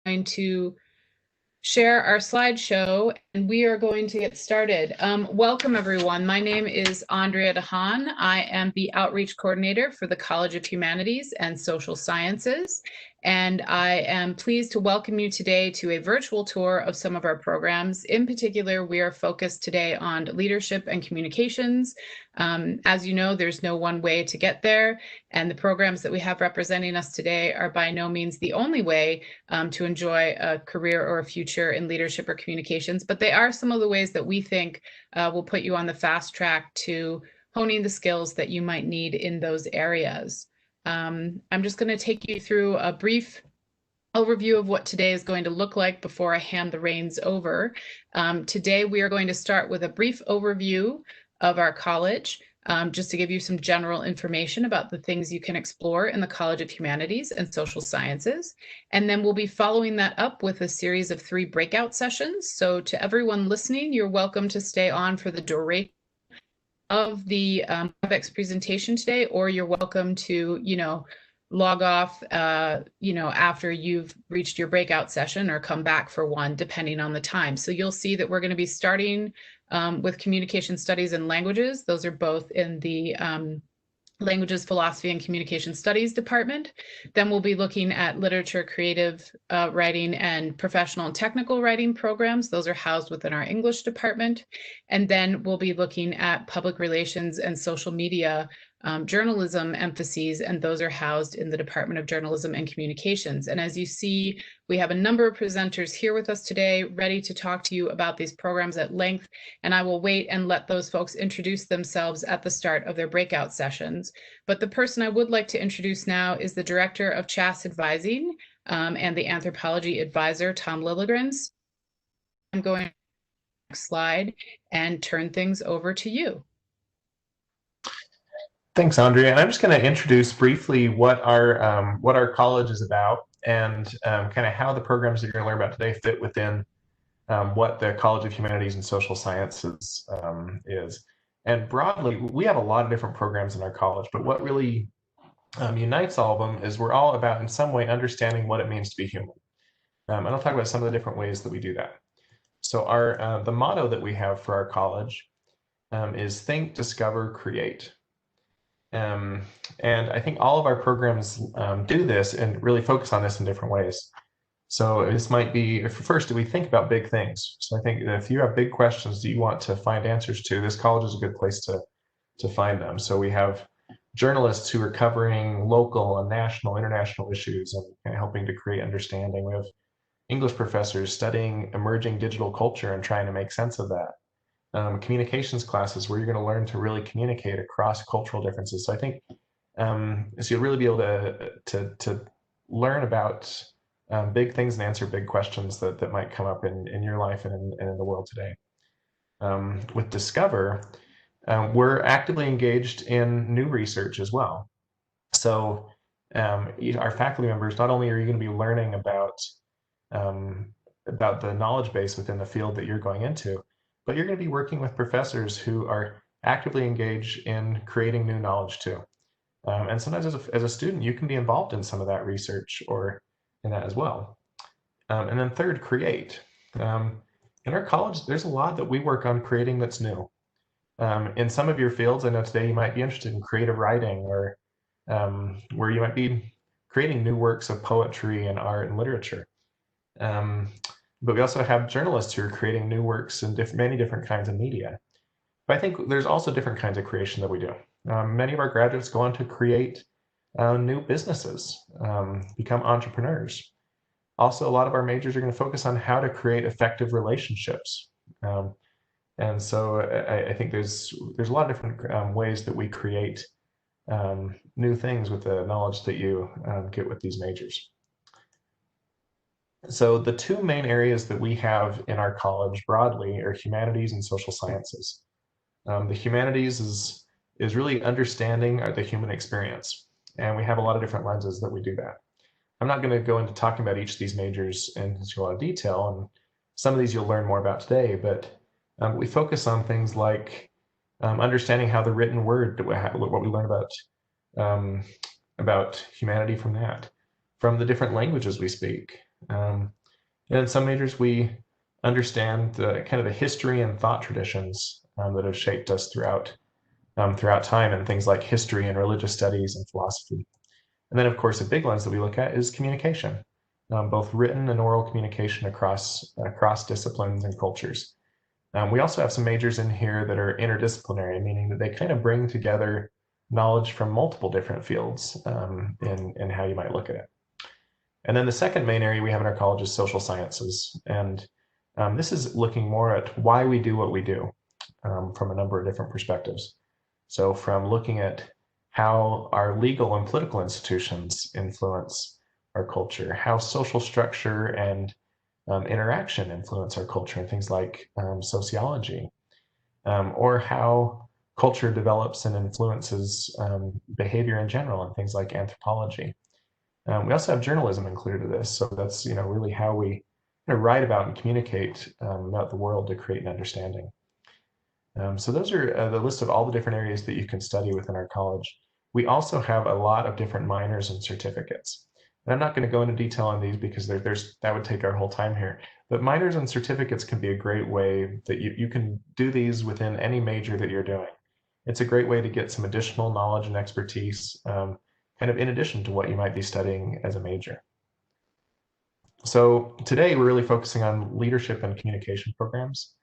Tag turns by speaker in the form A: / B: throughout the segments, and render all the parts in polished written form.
A: going to share our slideshow, and we are going to get started. Welcome, everyone. My name is Andrea DeHaan. I am the Outreach Coordinator for the College of Humanities and Social Sciences, and I am pleased to welcome you today to a virtual tour of some of our programs. In particular, we are focused today on leadership and communications. As you know, there's no one way to get there, and the programs that we have representing us today are by no means the only way to enjoy a career or a future in leadership or communications, but they are some of the ways that we think will put you on the fast track to honing the skills that you might need in those areas. I'm just going to take you through a brief overview of what today is going to look like before I hand the reins over. Today, we are going to start with a brief overview of our college, just to give you some general information about the things you can explore in the College of Humanities and Social Sciences. And then we'll be following that up with a series of 3 breakout sessions. So to everyone listening, you're welcome to stay on for the duration of the WebEx presentation today, or you're welcome to, log off, after you've reached your breakout session or come back for one, depending on the time. So you'll see that we're going to be starting with communication studies and languages. Those are both in the Languages, Philosophy, and Communication Studies department. Then we'll be looking at literature, creative writing, and professional and technical writing programs. Those are housed within our English department. And then we'll be looking at public relations and social media journalism emphases, and those are housed in the Department of Journalism and Communications. And as you see, we have a number of presenters here with us today, ready to talk to you about these programs at length, and I will wait and let those folks introduce themselves at the start of their breakout sessions. But the person I would like to introduce now is the Director of CHaSS Advising and the Anthropology Advisor, Tom Lilligrens. I'm going to the next slide and turn things over to you.
B: Thanks, Andrea. And I'm just going to introduce briefly what our college is about and kind of how the programs that you're going to learn about today fit within what the College of Humanities and Social Sciences is. And broadly, we have a lot of different programs in our college, but what really unites all of them is we're all about, in some way, understanding what it means to be human. And I'll talk about some of the different ways that we do that. So the motto that we have for our college is think, discover, create. And I think all of our programs do this and really focus on this in different ways. So this might be, first, do we think about big things? So I think that if you have big questions that you want to find answers to, this college is a good place to find them. So we have journalists who are covering local and national, international issues and helping to create understanding. We have English professors studying emerging digital culture and trying to make sense of that. Communications classes where you're going to learn to really communicate across cultural differences. So I think so you'll really be able to learn about big things and answer big questions that might come up in your life and in the world today. With Discover, we're actively engaged in new research as well. So our faculty members, not only are you going to be learning about the knowledge base within the field that you're going into, but you're going to be working with professors who are actively engaged in creating new knowledge too. And sometimes as a student, you can be involved in some of that research or in that as well. And then third, create. In our college, there's a lot that we work on creating that's new. In some of your fields, I know today you might be interested in creative writing or where you might be creating new works of poetry and art and literature. But we also have journalists who are creating new works in many different kinds of media. But I think there's also different kinds of creation that we do. Many of our graduates go on to create new businesses, become entrepreneurs. Also, a lot of our majors are going to focus on how to create effective relationships. And so I think there's a lot of different ways that we create new things with the knowledge that you get with these majors. So the 2 main areas that we have in our college broadly are humanities and social sciences. The humanities is really understanding the human experience, and we have a lot of different lenses that we do that. I'm not going to go into talking about each of these majors in a lot of detail, and some of these you'll learn more about today, but we focus on things like understanding how the written word, what we learn about humanity from that, from the different languages we speak, And in some majors, we understand the kind of the history and thought traditions that have shaped us throughout time, and things like history and religious studies and philosophy. And then, of course, a big lens that we look at is communication, both written and oral communication across disciplines and cultures. We also have some majors in here that are interdisciplinary, meaning that they kind of bring together knowledge from multiple different fields in how you might look at it. And then the second main area we have in our college is social sciences. And this is looking more at why we do what we do from a number of different perspectives. So from looking at how our legal and political institutions influence our culture, how social structure and interaction influence our culture, and things like sociology, or how culture develops and influences behavior in general, and things like anthropology. We also have journalism included in this, so that's really how we write about and communicate about the world to create an understanding. So those are the list of all the different areas that you can study within our college. We also have a lot of different minors and certificates. And I'm not going to go into detail on these because that would take our whole time here. But minors and certificates can be a great way that you can do these within any major that you're doing. It's a great way to get some additional knowledge and expertise, kind of in addition to what you might be studying as a major. So today we're really focusing on leadership and communication programs.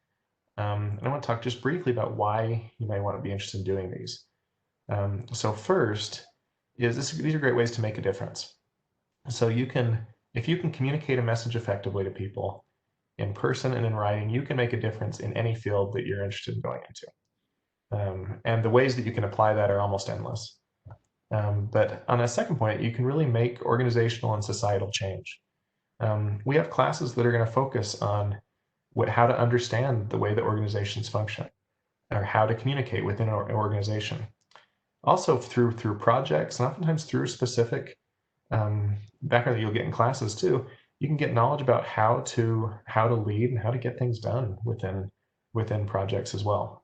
B: And I want to talk just briefly about why you may want to be interested in doing these. So first these are great ways to make a difference. So if you can communicate a message effectively to people in person and in writing, you can make a difference in any field that you're interested in going into. And the ways that you can apply that are almost endless. But on a second point, you can really make organizational and societal change. We have classes that are going to focus on how to understand the way that organizations function, or how to communicate within an organization. Also through projects, and oftentimes through specific background that you'll get in classes too, you can get knowledge about how to lead and how to get things done within projects as well.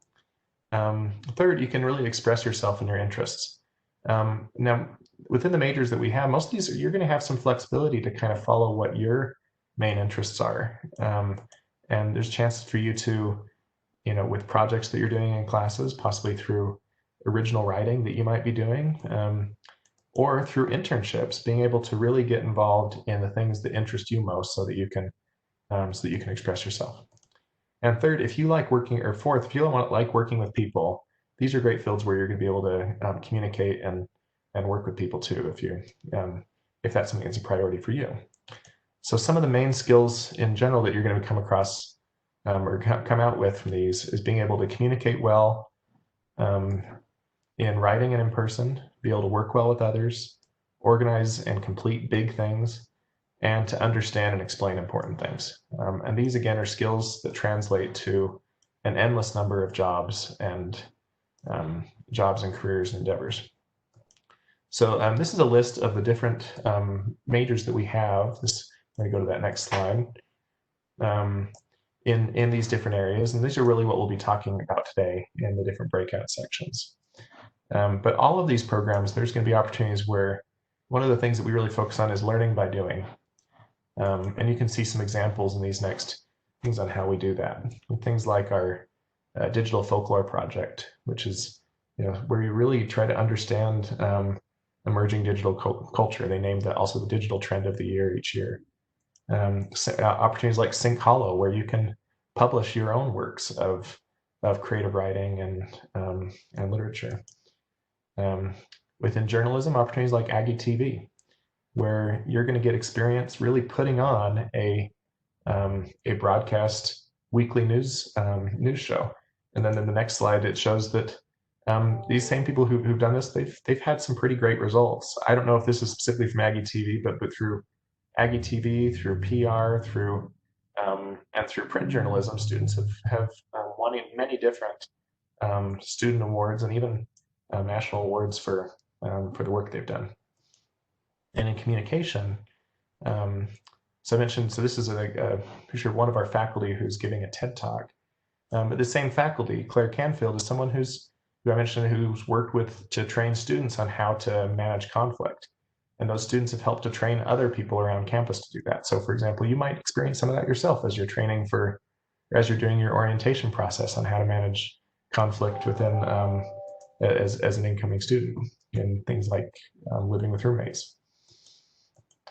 B: Third, you can really express yourself and your interests. Now, within the majors that we have, most of these, you're going to have some flexibility to kind of follow what your main interests are. And there's chances for you to, with projects that you're doing in classes, possibly through original writing that you might be doing, or through internships, being able to really get involved in the things that interest you most so that you can express yourself. And third, if you like working, or fourth, if you don't like working with people, these are great fields where you're going to be able to communicate and work with people too, if that's something that's a priority for you. So some of the main skills in general that you're going to come across or come out with from these is being able to communicate well in writing and in person, be able to work well with others, organize and complete big things, and to understand and explain important things. And these, again, are skills that translate to an endless number of jobs and careers and endeavors. So this is a list of the different majors that we have. I'm going to go to that next slide. In these different areas, and these are really what we'll be talking about today in the different breakout sections. But all of these programs, there's going to be opportunities where one of the things that we really focus on is learning by doing. And you can see some examples in these next things on how we do that. And things like our digital folklore project, which is where we really try to understand emerging digital culture. They named that also the digital trend of the year each year. Opportunities like Sync Hollow, where you can publish your own works of creative writing and literature. Within journalism, opportunities like Aggie TV, where you're going to get experience really putting on a broadcast weekly news show. And then in the next slide, it shows that these same people who've done this, they've had some pretty great results. I don't know if this is specifically from Aggie TV, but through Aggie TV, through PR, and through print journalism, students have won many different student awards and even national awards for the work they've done. And in communication, so I mentioned, so this is a picture of one of our faculty who's giving a TED Talk. But the same faculty, Claire Canfield, is someone who I mentioned who's worked to train students on how to manage conflict. and those students have helped to train other people around campus to do that. So for example, you might experience some of that yourself as you're training for, as you're doing your orientation process on how to manage conflict within, as an incoming student, in things like living with roommates.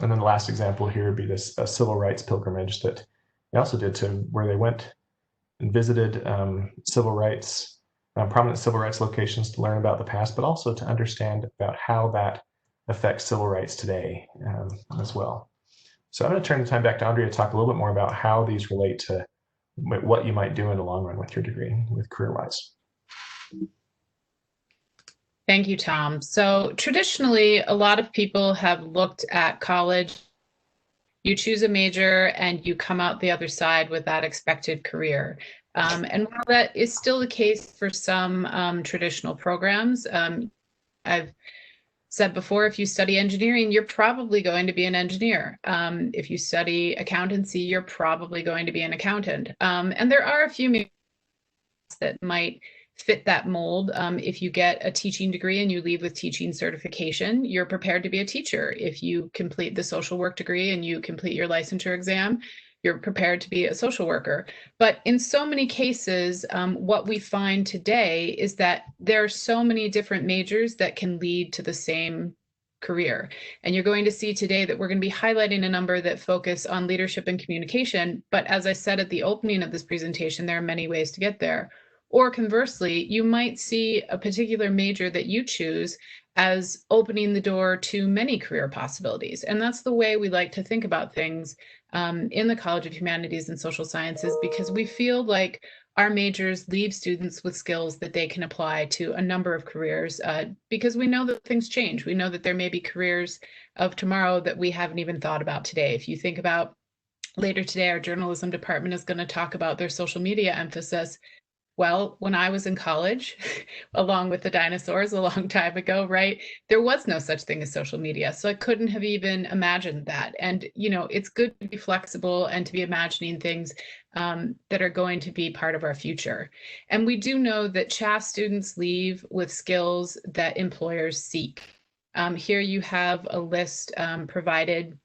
B: And then the last example here would be this civil rights pilgrimage that they also did, to where they went and visited civil rights, prominent civil rights locations to learn about the past, but also to understand about how that affects civil rights today as well. So I'm going to turn the time back to Andrea to talk a little bit more about how these relate to what you might do in the long run with your degree, with career-wise.
A: Thank you, Tom. So traditionally, a lot of people have looked at college. You choose a major and you come out the other side with that expected career. And while that is still the case for some traditional programs, I've said before, if you study engineering, you're probably going to be an engineer. If you study accountancy, you're probably going to be an accountant. And there are a few that might fit that mold. If you get a teaching degree and you leave with teaching certification, you're prepared to be a teacher. If you complete the social work degree and you complete your licensure exam, you're prepared to be a social worker. But in so many cases, what we find today is that there are so many different majors that can lead to the same career. And you're going to see today that we're going to be highlighting a number that focus on leadership and communication. But as I said at the opening of this presentation, there are many ways to get there. Or conversely, you might see a particular major that you choose as opening the door to many career possibilities. And that's the way we like to think about things in the College of Humanities and Social Sciences, because we feel like our majors leave students with skills that they can apply to a number of careers, because we know that things change. We know that there may be careers of tomorrow that we haven't even thought about today. If you think about later today, our journalism department is going to talk about their social media emphasis. Well, when I was in college, along with the dinosaurs a long time ago, right, there was no such thing as social media. So I couldn't have even imagined that. And, you know, it's good to be flexible and to be imagining things that are going to be part of our future. And we do know that CHaSS students leave with skills that employers seek. Here you have a list provided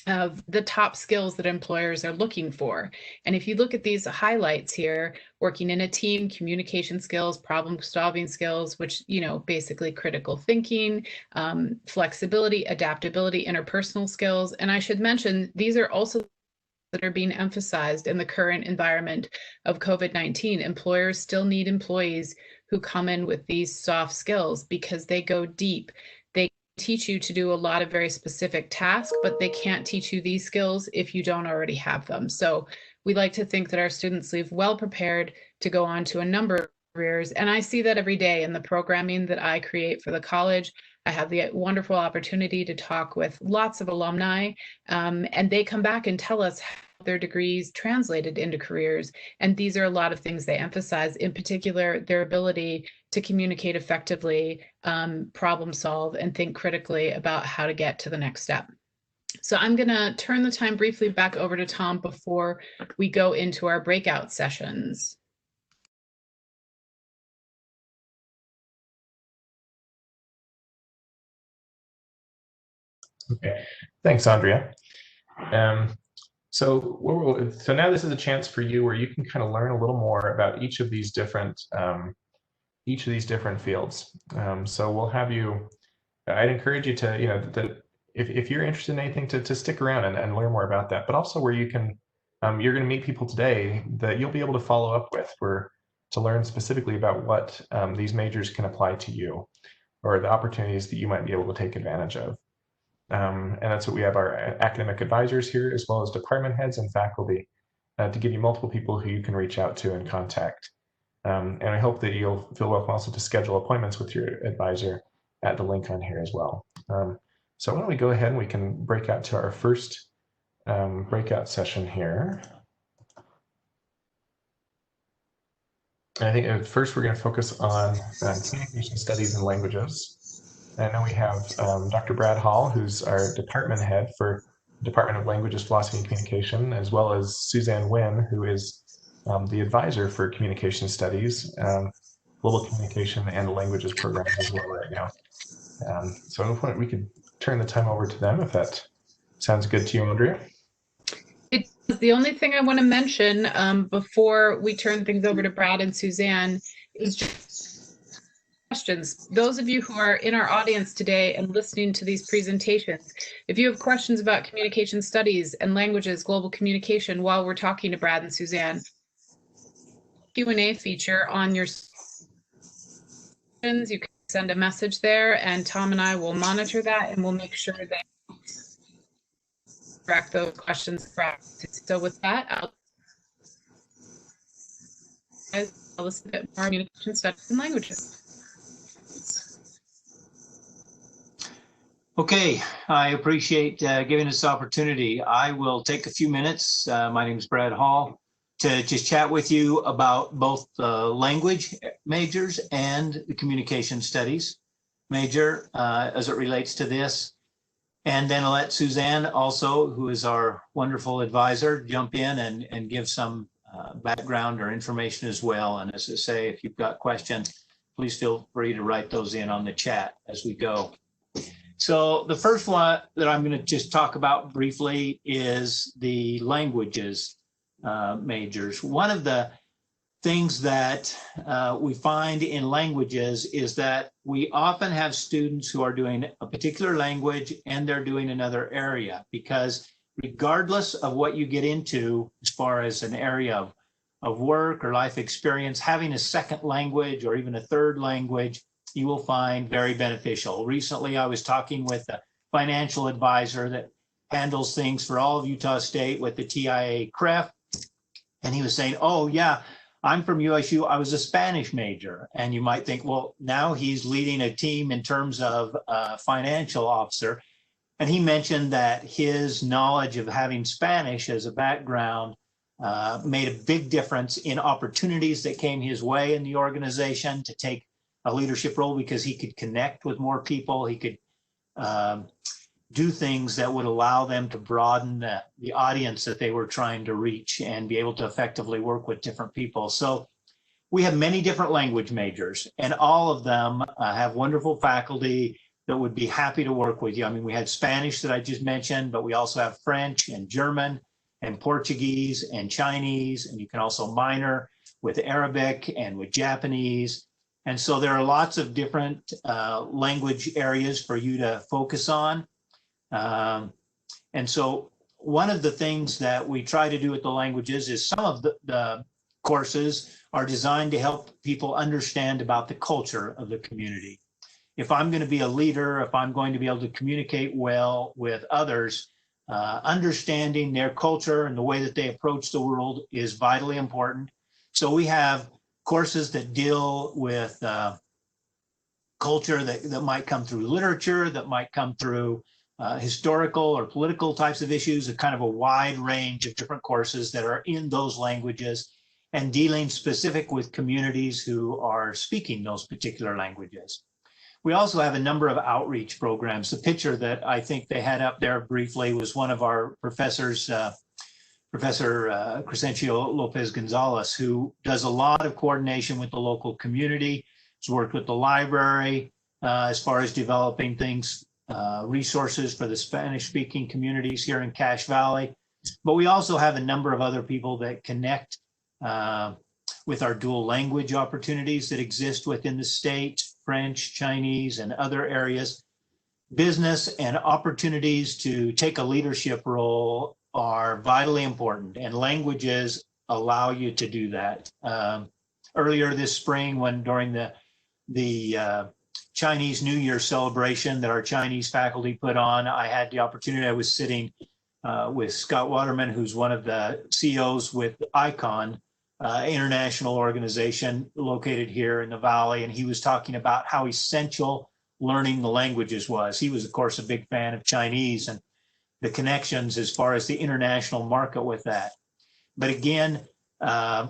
A: of the top skills that employers are looking for. And if you look at these highlights here, working in a team, communication skills, problem solving skills, which, you know, basically critical thinking, flexibility, adaptability, interpersonal skills. And I should mention, these are also that are being emphasized in the current environment of COVID-19. Employers still need employees who come in with these soft skills because they go deep. They teach you to do a lot of very specific tasks, but they can't teach you these skills if you don't already have them. So we like to think that our students leave well prepared to go on to a number of careers. And I see that every day in the programming that I create for the college. I have the wonderful opportunity to talk with lots of alumni, and they come back and tell us how their degrees translated into careers. And these are a lot of things they emphasize, in particular, their ability to communicate effectively, problem solve, and think critically about how to get to the next step. So I'm going to turn the time briefly back over to Tom before we go into our breakout sessions.
B: Okay, thanks, Andrea. So now this is a chance for you where you can kind of learn a little more about each of these different fields. So we'll have you. I'd encourage you to, you know, if you're interested in anything, to stick around and learn more about that. But also where you can, you're going to meet people today that you'll be able to follow up with, to learn specifically about what these majors can apply to you, or the opportunities that you might be able to take advantage of. And that's what we have our academic advisors here, as well as department heads and faculty, to give you multiple people who you can reach out to and contact. And I hope that you'll feel welcome also to schedule appointments with your advisor at the link on here as well. So why don't we go ahead and we can break out to our first breakout session here. And I think at first we're going to focus on communication studies and languages. And then we have Dr. Brad Hall, who's our department head for Department of Languages, Philosophy, and Communication, as well as Suzanne Nguyen, who is the advisor for communication studies, global communication, and languages programs as well right now. So at one point we could turn the time over to them if that sounds good to you, Andrea.
A: The only thing I want to mention before we turn things over to Brad and Suzanne is just questions. Those of you who are in our audience today and listening to these presentations, if you have questions about communication studies and languages, global communication, while we're talking to Brad and Suzanne, Q&A feature on your you can send a message there, and Tom and I will monitor that, and we'll make sure that direct those questions correct. So with that, I'll listen a bit more communication studies and languages.
C: Okay, I appreciate giving us the opportunity. I will take a few minutes. My name is Brad Hall, to just chat with you about both the language majors and the communication studies major as it relates to this. And then I'll let Suzanne also, who is our wonderful advisor, jump in and give some background or information as well. And as I say, if you've got questions, please feel free to write those in on the chat as we go. So the first one that I'm going to just talk about briefly is the languages majors. One of the things that we find in languages is that we often have students who are doing a particular language and they're doing another area, because regardless of what you get into as far as an area of work or life experience, having a second language or even a third language, you will find very beneficial. Recently, I was talking with a financial advisor that handles things for all of Utah State with the TIA CREF, and he was saying, oh yeah, I'm from USU, I was a Spanish major. And you might think, well, now he's leading a team in terms of a financial officer. And he mentioned that his knowledge of having Spanish as a background made a big difference in opportunities that came his way in the organization to take a leadership role, because he could connect with more people. He could do things that would allow them to broaden the audience that they were trying to reach and be able to effectively work with different people. So we have many different language majors, and all of them have wonderful faculty that would be happy to work with you. I mean, we had Spanish that I just mentioned, but we also have French and German and Portuguese and Chinese, and you can also minor with Arabic and with Japanese. And so there are lots of different language areas for you to focus on. And so one of the things that we try to do with the languages is some of the courses are designed to help people understand about the culture of the community. If I'm going to be a leader, if I'm going to be able to communicate well with others, understanding their culture and the way that they approach the world is vitally important. So we have courses that deal with culture that might come through literature, that might come through historical or political types of issues, a kind of a wide range of different courses that are in those languages and dealing specific with communities who are speaking those particular languages. We also have a number of outreach programs. The picture that I think they had up there briefly was one of our professors, Professor Crescencio Lopez Gonzalez, who does a lot of coordination with the local community. He's worked with the library as far as developing things, resources for the Spanish-speaking communities here in Cache Valley. But we also have a number of other people that connect with our dual language opportunities that exist within the state, French, Chinese, and other areas. Business and opportunities to take a leadership role are vitally important, and languages allow you to do that. Earlier this spring, when during the Chinese New Year celebration that our Chinese faculty put on, I had the opportunity, I was sitting with Scott Waterman, who's one of the CEOs with ICON, international organization located here in the Valley, and he was talking about how essential learning the languages was. He was, of course, a big fan of Chinese and the connections as far as the international market with that. But again,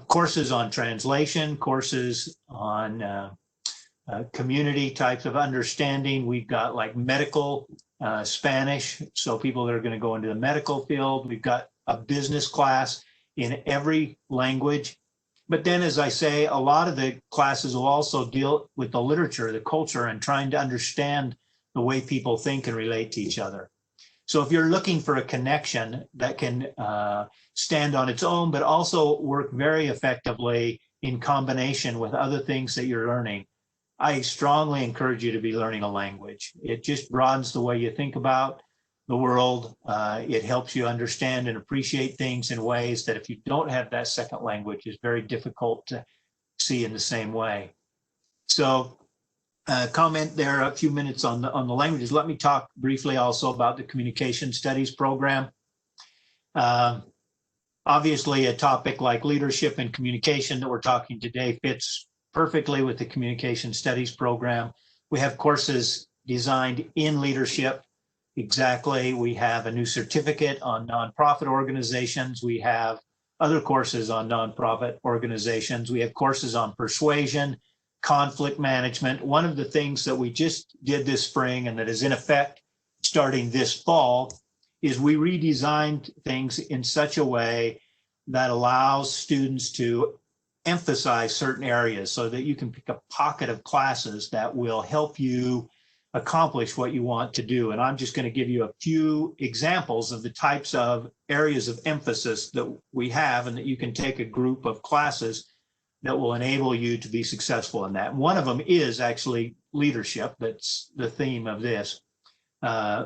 C: courses on translation, courses on community types of understanding. We've got like medical Spanish, so people that are going to go into the medical field. We've got a business class in every language. But then, as I say, a lot of the classes will also deal with the literature, the culture, and trying to understand the way people think and relate to each other. So if you're looking for a connection that can stand on its own, but also work very effectively in combination with other things that you're learning, I strongly encourage you to be learning a language. It just broadens the way you think about the world. It helps you understand and appreciate things in ways that if you don't have that second language, is very difficult to see in the same way. So comment there a few minutes on the languages. Let me talk briefly also about the communication studies program. Obviously, a topic like leadership and communication that we're talking today fits perfectly with the communication studies program. We have courses designed in leadership. Exactly. We have a new certificate on nonprofit organizations. We have other courses on nonprofit organizations. We have courses on persuasion, conflict management. One of the things that we just did this spring and that is in effect starting this fall is we redesigned things in such a way that allows students to emphasize certain areas so that you can pick a pocket of classes that will help you accomplish what you want to do. And I'm just going to give you a few examples of the types of areas of emphasis that we have and that you can take a group of classes that will enable you to be successful in that. One of them is actually leadership. That's the theme of this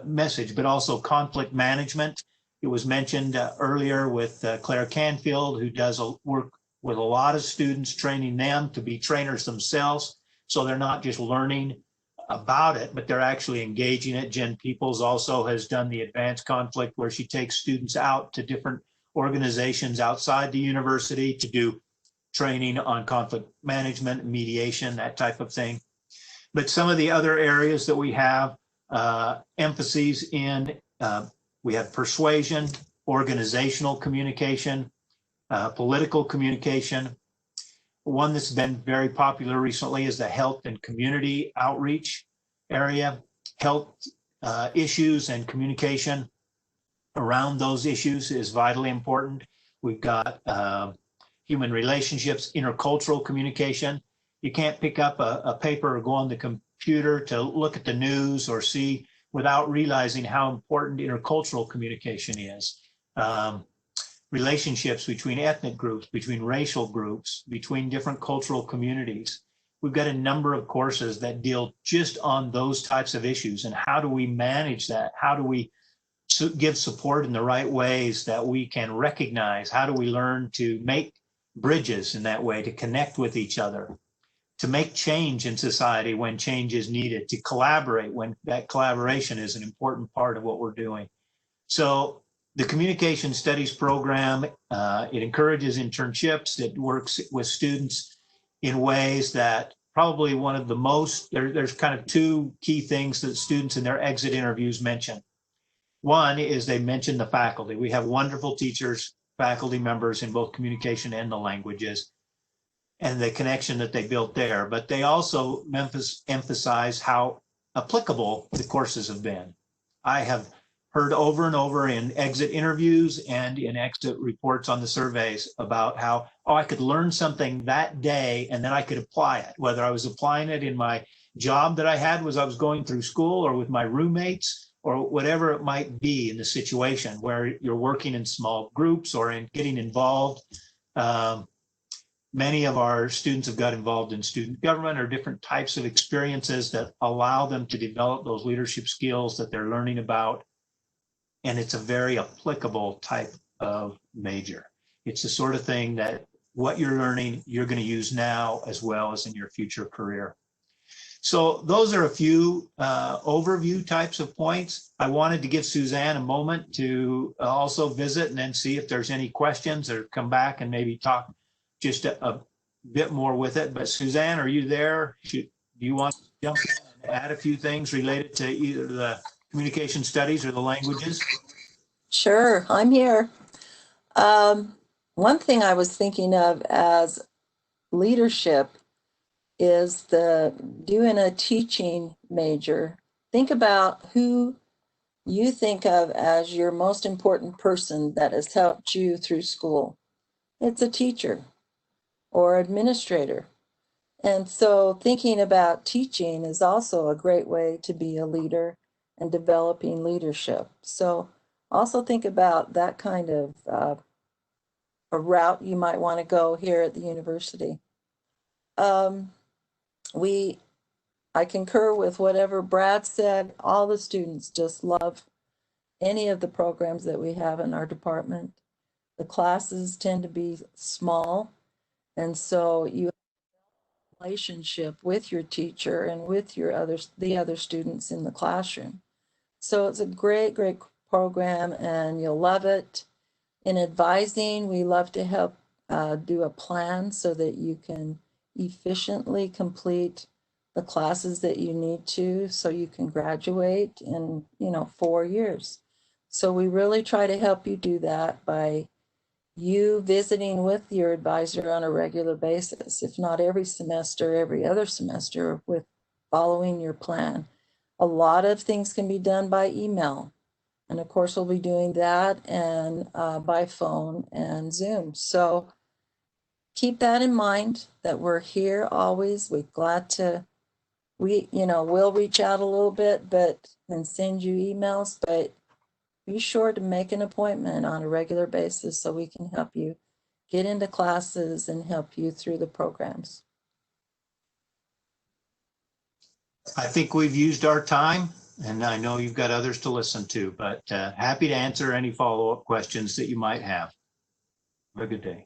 C: message, but also conflict management. It was mentioned earlier with Claire Canfield, who does work with a lot of students, training them to be trainers themselves. So they're not just learning about it, but they're actually engaging it. Jen Peoples also has done the advanced conflict, where she takes students out to different organizations outside the university to do training on conflict management, mediation, that type of thing. But some of the other areas that we have emphases in, we have persuasion, organizational communication, political communication. One that's been very popular recently is the health and community outreach area. Health issues and communication around those issues is vitally important. We've got human relationships, intercultural communication. You can't pick up a paper or go on the computer to look at the news or see without realizing how important intercultural communication is. Relationships between ethnic groups, between racial groups, between different cultural communities. We've got a number of courses that deal just on those types of issues and how do we manage that? How do we give support in the right ways that we can recognize? How do we learn to make bridges in that way, to connect with each other, to make change in society when change is needed, to collaborate when that collaboration is an important part of what we're doing. So the communication studies program, it encourages internships. It works with students in ways that probably one of the most, there's kind of two key things that students in their exit interviews mention. One is they mention the faculty. We have wonderful teachers, faculty members in both communication and the languages, and the connection that they built there. But they also emphasize how applicable the courses have been. I have heard over and over in exit interviews and in exit reports on the surveys about how, I could learn something that day and then I could apply it, whether I was applying it in my job that I had as I was going through school or with my roommates or whatever it might be in the situation where you're working in small groups or in getting involved. Many of our students have got involved in student government or different types of experiences that allow them to develop those leadership skills that they're learning about. And it's a very applicable type of major. It's the sort of thing that what you're learning, you're going to use now as well as in your future career. So those are a few overview types of points. I wanted to give Suzanne a moment to also visit and then see if there's any questions or come back and maybe talk just a bit more with it. But Suzanne, are you there? Do you want to jump in and add a few things related to either the communication studies or the languages?
D: Sure, I'm here. One thing I was thinking of as leadership is doing a teaching major. Think about who you think of as your most important person that has helped you through school. It's a teacher or administrator. And so thinking about teaching is also a great way to be a leader and developing leadership. So also think about that kind of a route you might want to go here at the university. I concur with whatever Brad said. All the students just love any of the programs that we have in our department. The classes tend to be small, and so you have a relationship with your teacher and with the other students in the classroom. So it's a great program, and you'll love it. In advising, we love to help do a plan so that you can efficiently complete the classes that you need to, so you can graduate in 4 years. So we really try to help you do that by you visiting with your advisor on a regular basis, if not every semester, every other semester, with following your plan. A lot of things can be done by email. And of course, we'll be doing that and by phone and Zoom. So keep that in mind, that we're here always. We're glad to, we'll reach out a little bit and send you emails, but be sure to make an appointment on a regular basis so we can help you get into classes and help you through the programs.
C: I think we've used our time, and I know you've got others to listen to, but happy to answer any follow-up questions that you might have. Have a good day.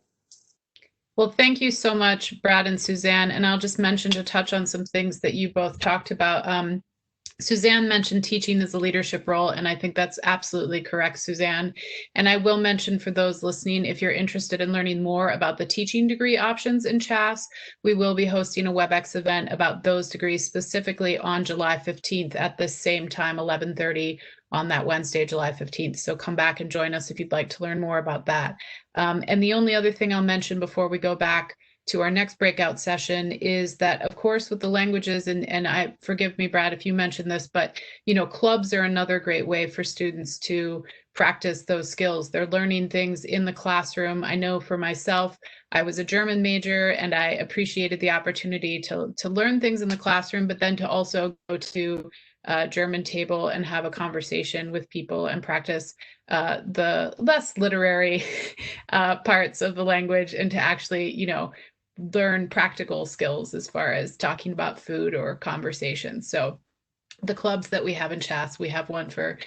A: Well, thank you so much, Brad and Suzanne. And I'll just mention to touch on some things that you both talked about. Suzanne mentioned teaching as a leadership role, and I think that's absolutely correct, Suzanne. And I will mention for those listening, if you're interested in learning more about the teaching degree options in CHaSS, we will be hosting a WebEx event about those degrees specifically on July 15th at the same time, 11:30 on that Wednesday, July 15th. So come back and join us if you'd like to learn more about that. And the only other thing I'll mention before we go back to our next breakout session is that, of course, with the languages, and I forgive me, Brad, if you mentioned this, but clubs are another great way for students to practice those skills. They're learning things in the classroom. I know for myself, I was a German major, and I appreciated the opportunity to learn things in the classroom, but then to also go to a German table and have a conversation with people and practice the less literary parts of the language, and to actually, learn practical skills as far as talking about food or conversation. So the clubs that we have in CHaSS, we have one for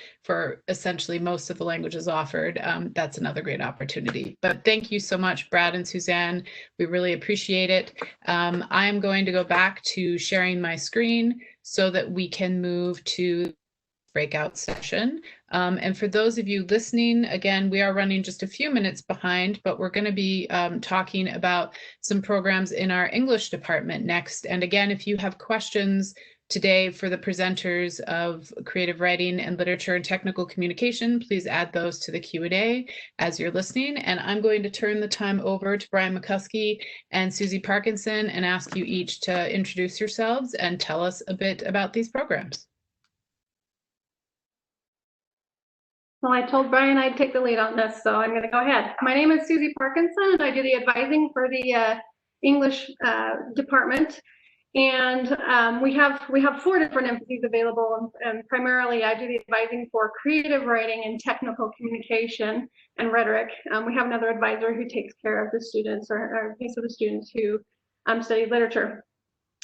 A: essentially most of the languages offered. That's another great opportunity. But thank you so much, Brad and Suzanne. We really appreciate it. I'm going to go back to sharing my screen so that we can move to breakout session. And for those of you listening, again, we are running just a few minutes behind, but we're going to be talking about some programs in our English department next. And again, if you have questions today for the presenters of creative writing and literature and technical communication, please add those to the Q&A as you're listening. And I'm going to turn the time over to Brian McCuskey and Susie Parkinson and ask you each to introduce yourselves and tell us a bit about these programs.
E: Well, I told Brian I'd take the lead on this, so I'm going to go ahead. My name is Susie Parkinson, and I do the advising for the English department. And we have 4 different emphases available, and primarily I do the advising for creative writing and technical communication and rhetoric. We have another advisor who takes care of the students, or a piece of the students who study literature.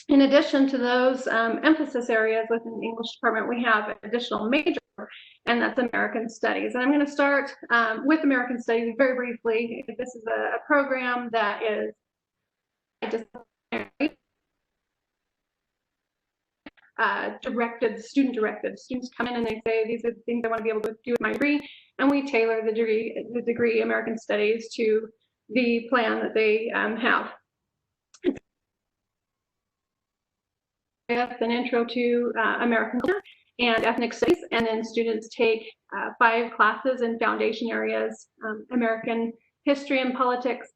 E: In addition to those emphasis areas within the English department, we have an additional major, and that's American Studies. And I'm going to start with American Studies very briefly. This is a program that is student directed. Students come in and they say, these are the things I want to be able to do with my degree, and we tailor the degree American Studies to the plan that they have. An intro to American culture and ethnic studies, and then students take 5 classes in foundation areas: American history and politics,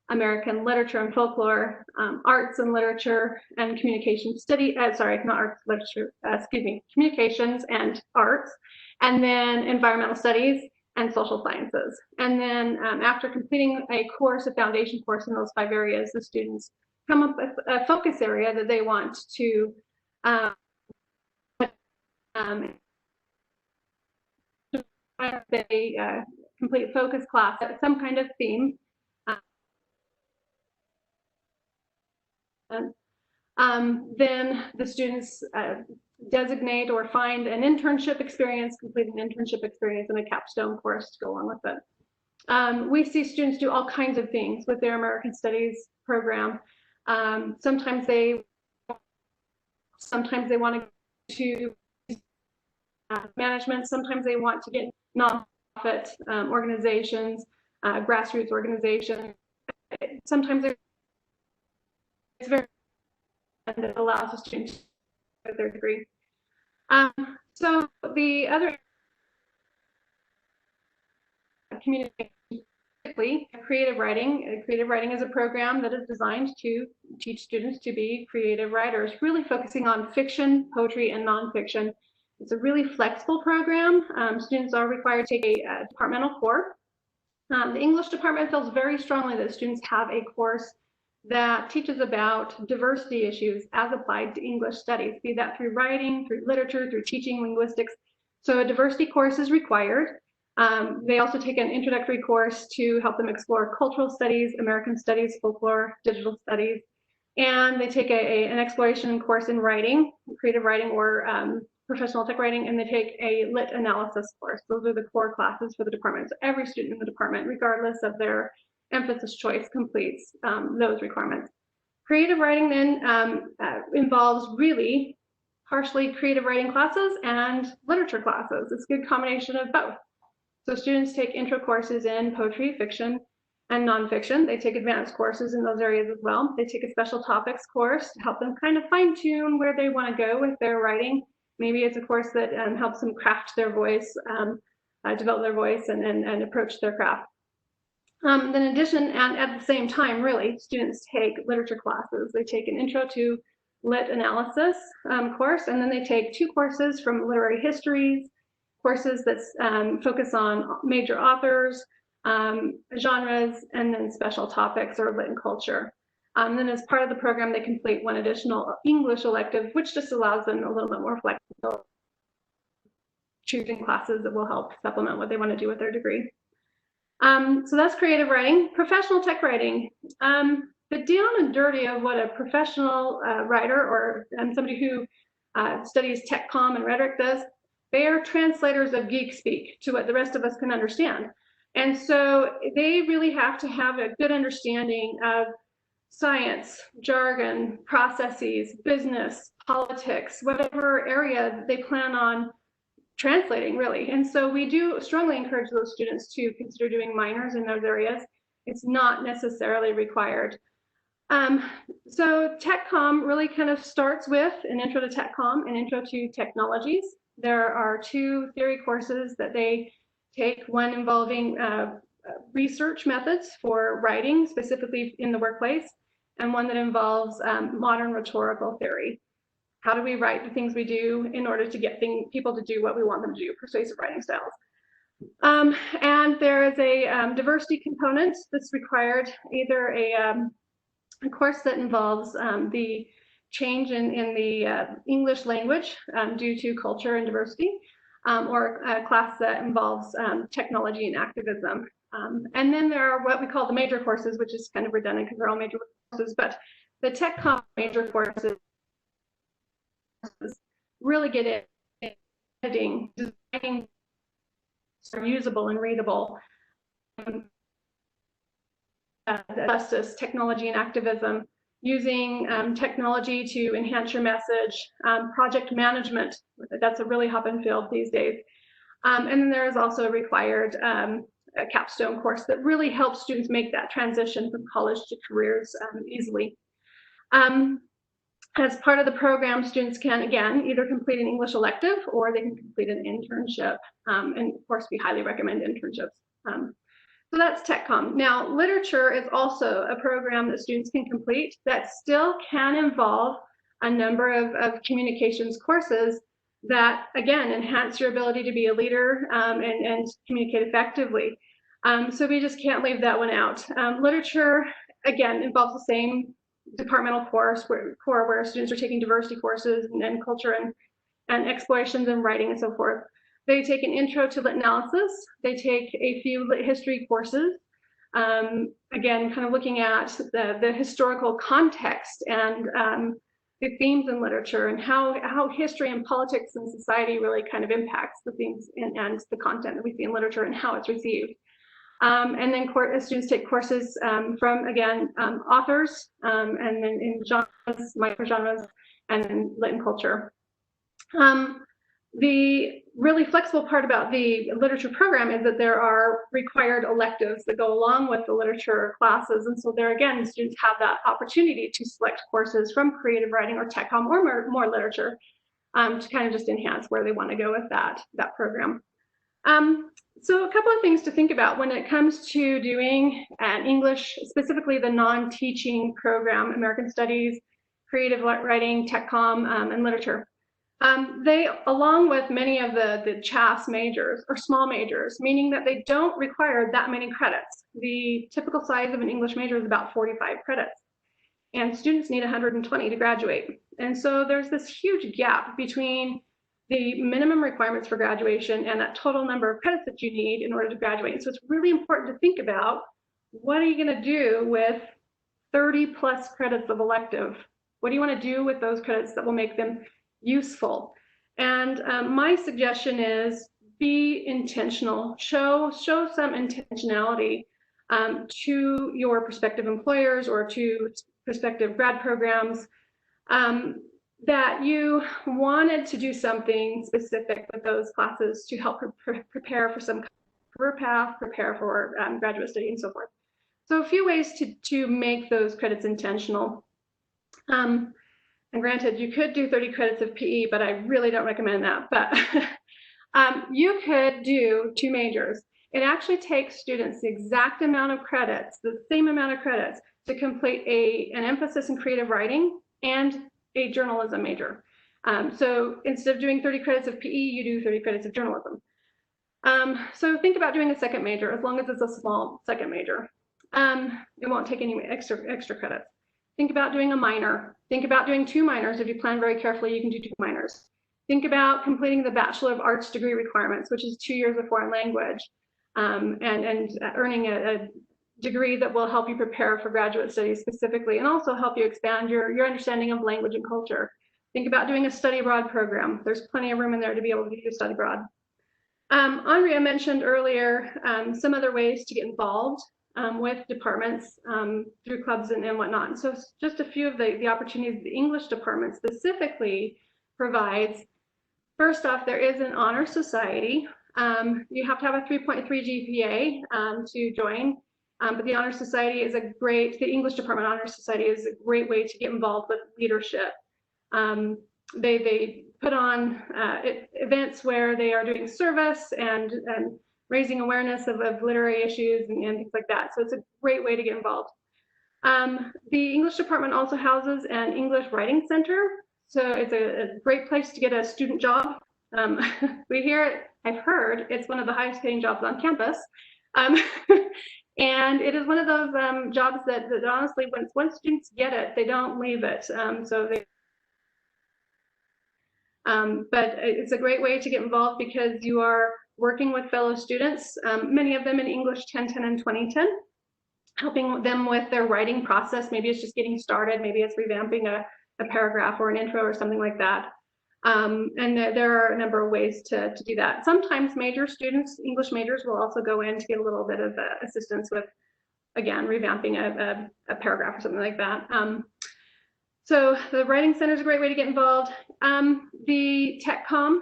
E: American literature and folklore, arts and literature, and communication study. Sorry, not arts, literature. Excuse me, communications and arts, and then environmental studies and social sciences. And then after completing a foundation course in those 5 areas, the students come up with a focus area that they want to they complete focus class at some kind of theme. Then the students designate or find an internship experience, complete an internship experience, and a capstone course to go along with it. We see students do all kinds of things with their American Studies program. Sometimes they want to management. Sometimes they want to get nonprofit organizations, grassroots organizations. Sometimes it's very and it allows a student to get their degree. So the other communication, creative writing. Creative writing is a program that is designed to teach students to be creative writers, really focusing on fiction, poetry, and nonfiction. It's a really flexible program. Students are required to take a departmental core. The English department feels very strongly that students have a course that teaches about diversity issues as applied to English studies, be that through writing, through literature, through teaching linguistics. So a diversity course is required. They also take an introductory course to help them explore cultural studies, American studies, folklore, digital studies. And they take an exploration course in writing, creative writing, or professional tech writing, and they take a lit analysis course. Those are the core classes for the department. So every student in the department, regardless of their emphasis choice, completes those requirements. Creative writing then involves really partially creative writing classes and literature classes. It's a good combination of both. So students take intro courses in poetry, fiction, and nonfiction. They take advanced courses in those areas as well. They take a special topics course to help them kind of fine tune where they want to go with their writing. Maybe it's a course that helps them craft their voice, develop their voice, and approach their craft. Then in addition, and at the same time, really, students take literature classes. They take an intro to lit analysis course, and then they take 2 courses from literary histories, courses that focus on major authors, genres, and then special topics or lit and culture. Then as part of the program, they complete 1 additional English elective, which just allows them a little bit more flexibility, choosing classes that will help supplement what they want to do with their degree. So that's creative writing. Professional tech writing. The down and dirty of what a professional writer or somebody who studies Techcom and Rhetoric does, they are translators of geek speak to what the rest of us can understand. And so they really have to have a good understanding of science, jargon, processes, business, politics, whatever area they plan on translating, really. And so we do strongly encourage those students to consider doing minors in those areas. It's not necessarily required. So Techcom really kind of starts with an intro to Techcom, an intro to technologies. There are 2 theory courses that they take, one involving research methods for writing, specifically in the workplace, and one that involves modern rhetorical theory. How do we write the things we do in order to get people to do what we want them to do, persuasive writing styles. And there is a diversity component that's required, either a course that involves the change in the English language due to culture and diversity, or a class that involves technology and activism. And then there are what we call the major courses, which is kind of redundant because they're all major courses, but the Techcom major courses really get in editing, designing, usable and readable, justice, technology and activism, using technology to enhance your message, project management, that's a really hot-button field these days. And then there is also a required a capstone course that really helps students make that transition from college to careers easily. As part of the program, students can, again, either complete an English elective or they can complete an internship. And of course, we highly recommend internships. So that's Techcom. Now, literature is also a program that students can complete that still can involve a number of communications courses that, again, enhance your ability to be a leader and communicate effectively. So we just can't leave that one out. Literature, again, involves the same departmental course where students are taking diversity courses and culture and explorations and writing and so forth. They take an intro to lit analysis. They take a few lit history courses. Again, kind of looking at the historical context and the themes in literature and how history and politics and society really kind of impacts the themes and the content that we see in literature and how it's received. And then students take courses from, again, authors, and then in genres, microgenres, and then lit and culture. The really flexible part about the literature program is that there are required electives that go along with the literature classes. And so there, again, students have that opportunity to select courses from creative writing or Techcom or more literature to kind of just enhance where they want to go with that program. So a couple of things to think about when it comes to doing an English, specifically the non-teaching program, American Studies, creative writing, Techcom, and literature. They, along with many of the CHaSS majors, are small majors, meaning that they don't require that many credits. The typical size of an English major is about 45 credits, and students need 120 to graduate. And so there's this huge gap between the minimum requirements for graduation and that total number of credits that you need in order to graduate. And so it's really important to think about, what are you going to do with 30 plus credits of elective? What do you want to do with those credits that will make them useful? And my suggestion is be intentional, show some intentionality to your prospective employers or to prospective grad programs, that you wanted to do something specific with those classes to help prepare for some career path, prepare for graduate study and so forth. So a few ways to make those credits intentional. And granted, you could do 30 credits of PE, but I really don't recommend that. But you could do 2 majors. It actually takes students the exact amount of credits, the same amount of credits, to complete an emphasis in creative writing and a journalism major. So instead of doing 30 credits of PE, you do 30 credits of journalism. So think about doing a second major, as long as it's a small second major. It won't take any extra credits. Think about doing a minor. Think about doing 2 minors. If you plan very carefully, you can do 2 minors. Think about completing the Bachelor of Arts degree requirements, which is 2 years of foreign language, and earning a degree that will help you prepare for graduate studies specifically, and also help you expand your understanding of language and culture. Think about doing a study abroad program. There's plenty of room in there to be able to do study abroad. Andrea mentioned earlier some other ways to get involved with departments through clubs and whatnot. So just a few of the opportunities the English department specifically provides. First off, there is an honor society. You have to have a 3.3 GPA to join. But the Honor Society is the English Department Honor Society is a great way to get involved with leadership. They put on events where they are doing service and raising awareness of literary issues and things like that. So it's a great way to get involved. The English department also houses an English writing center. So it's a great place to get a student job. I've heard it's one of the highest paying jobs on campus. And it is one of those jobs that honestly, once students get it, they don't leave it. But it's a great way to get involved because you are working with fellow students, many of them in English 1010 and 2010, helping them with their writing process. Maybe it's just getting started, maybe it's revamping a paragraph or an intro or something like that. And there are a number of ways to do that. Sometimes major students, English majors, will also go in to get a little bit of assistance with, again, revamping a paragraph or something like that. So the Writing Center is a great way to get involved. The Techcom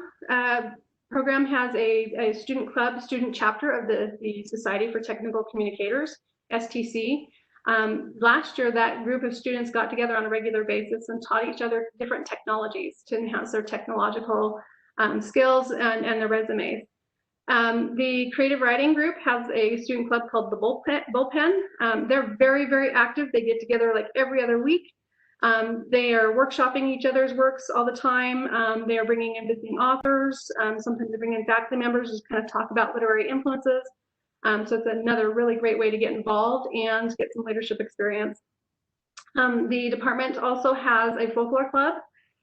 E: program has a student club, student chapter of the Society for Technical Communicators, STC. Last year, that group of students got together on a regular basis and taught each other different technologies to enhance their technological skills and their resumes. The creative writing group has a student club called the Bullpen. They're very, very active. They get together like every other week. They are workshopping each other's works all the time. They are bringing in visiting authors. Sometimes they bring in faculty members to kind of talk about literary influences. So it's another really great way to get involved and get some leadership experience. The department also has a folklore club,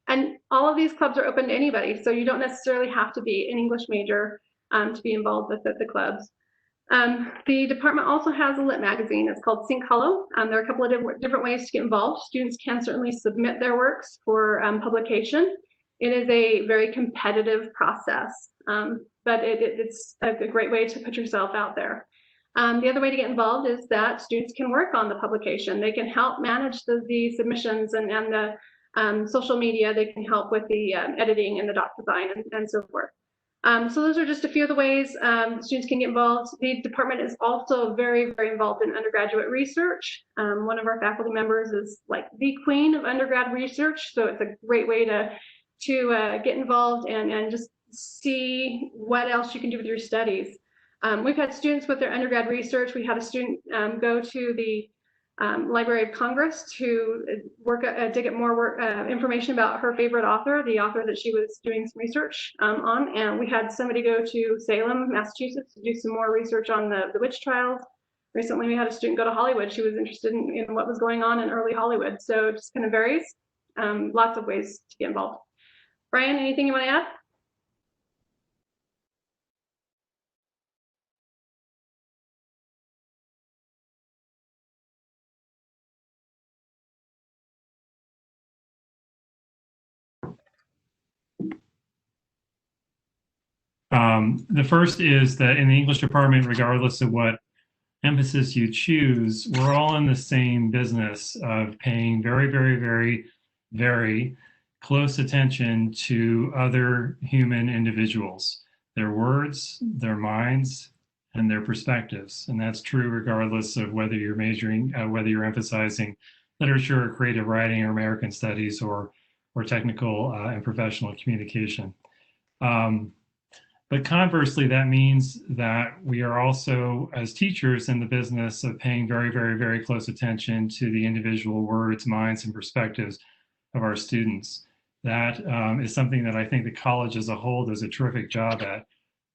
E: and all of these clubs are open to anybody, so you don't necessarily have to be an English major to be involved with the clubs. The department also has a lit magazine. It's called Sync Hollow. There are a couple of different ways to get involved. Students can certainly submit their works for publication. It is a very competitive process, but it's a great way to put yourself out there. The other way to get involved is that students can work on the publication. They can help manage the submissions and the social media. They can help with the editing and the doc design and so forth. So those are just a few of the ways students can get involved. The department is also very, very involved in undergraduate research. One of our faculty members is like the queen of undergrad research, so it's a great way to get involved and just see what else you can do with your studies. We've had students with their undergrad research. We had a student go to the Library of Congress to to get more information about her favorite author, the author that she was doing some research on. And we had somebody go to Salem, Massachusetts to do some more research on the witch trials. Recently, we had a student go to Hollywood. She was interested in what was going on in early Hollywood. So it just kind of varies. Lots of ways to get involved. Brian, anything you want to add?
F: The first is that in the English department, regardless of what emphasis you choose, we're all in the same business of paying very, very, very, very close attention to other human individuals, their words, their minds, and their perspectives. And that's true regardless of whether you're majoring, whether you're emphasizing literature, or creative writing, or American studies, or technical and professional communication. But conversely, that means that we are also, as teachers, in the business of paying very, very, very close attention to the individual words, minds, and perspectives of our students. That is something that I think the college as a whole does a terrific job at,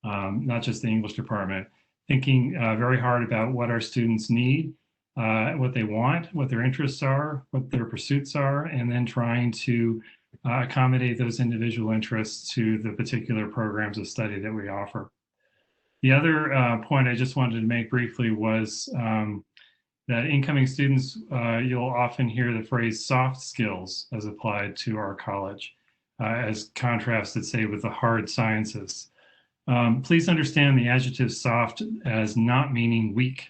F: not just the English department, thinking very hard about what our students need, what they want, what their interests are, what their pursuits are, and then trying to accommodate those individual interests to the particular programs of study that we offer. The other point I just wanted to make briefly was that incoming students, you'll often hear the phrase soft skills as applied to our college, as contrasted, say, with the hard sciences. Please understand the adjective soft as not meaning weak.